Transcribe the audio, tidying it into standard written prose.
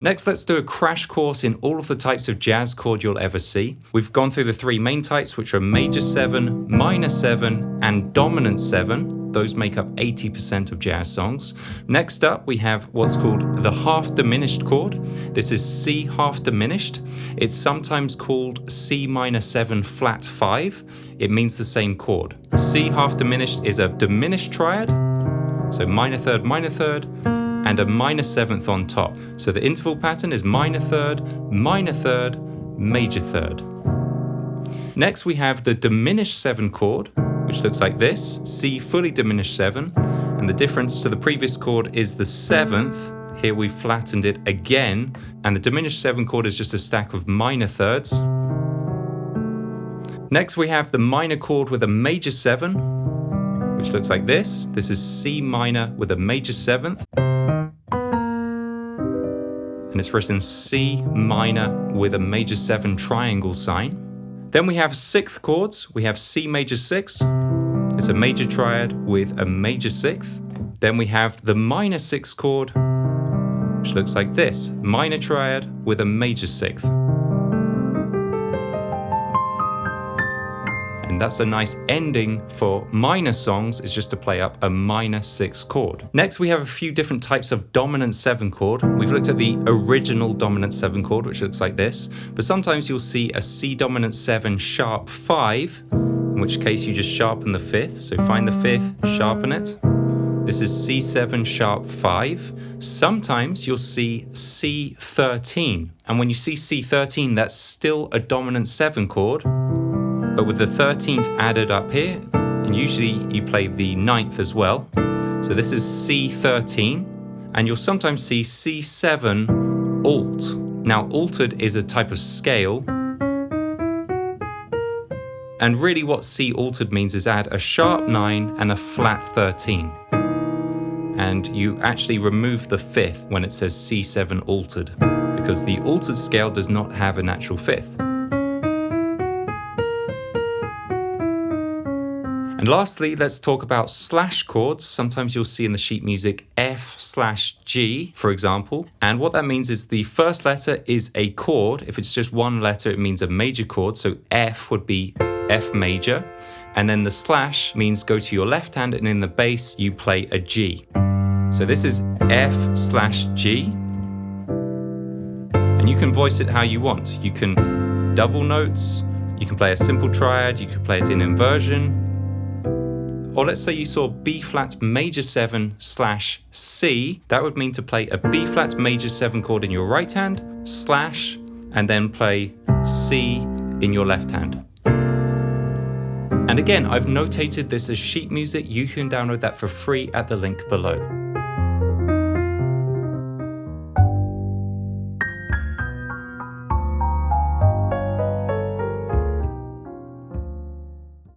Next, let's do a crash course in all of the types of jazz chord you'll ever see. We've gone through the three main types, which are major 7, minor 7, and dominant 7. Those make up 80% of jazz songs. Next up, we have what's called the half-diminished chord. This is C half diminished. It's sometimes called C minor 7 flat 5. It means the same chord. C half diminished is a diminished triad, so minor third, and a minor 7th on top. So the interval pattern is minor third, major third. Next we have the diminished 7 chord, which looks like this, C fully diminished 7, and the difference to the previous chord is the 7th. Here we've flattened it again, and the diminished 7 chord is just a stack of minor thirds. Next we have the minor chord with a major 7, which looks like this. This is C minor with a major 7th. And it's written C minor with a major 7 triangle sign. Then we have 6th chords. We have C major 6. It's a major triad with a major 6th. Then we have the minor 6 chord, which looks like this, minor triad with a major 6th. And that's a nice ending for minor songs, is just to play up a minor 6 chord. Next we have a few different types of dominant 7 chord. We've looked at the original dominant 7 chord, which looks like this, but sometimes you'll see a C dominant 7 sharp 5, in which case you just sharpen the 5th. So find the 5th, sharpen it. This is C7 sharp 5. Sometimes you'll see C13, and when you see C13, that's still a dominant 7 chord, but with the 13th added up here, and usually you play the 9th as well. So this is C13, and you'll sometimes see C7 alt. Now altered is a type of scale, and really what C altered means is add a sharp 9 and a flat 13. And you actually remove the 5th when it says C7 altered, because the altered scale does not have a natural 5th. And lastly, let's talk about slash chords. Sometimes you'll see in the sheet music F/G, for example. And what that means is the first letter is a chord. If it's just one letter, it means a major chord. So F would be F major. And then the slash means go to your left hand, and in the bass, you play a G. So this is F/G. And you can voice it how you want. You can double notes, you can play a simple triad, you can play it in inversion. Or let's say you saw B flat major 7/C. That would mean to play a B flat major 7 chord in your right hand, slash, and then play C in your left hand. And again, I've notated this as sheet music. You can download that for free at the link below.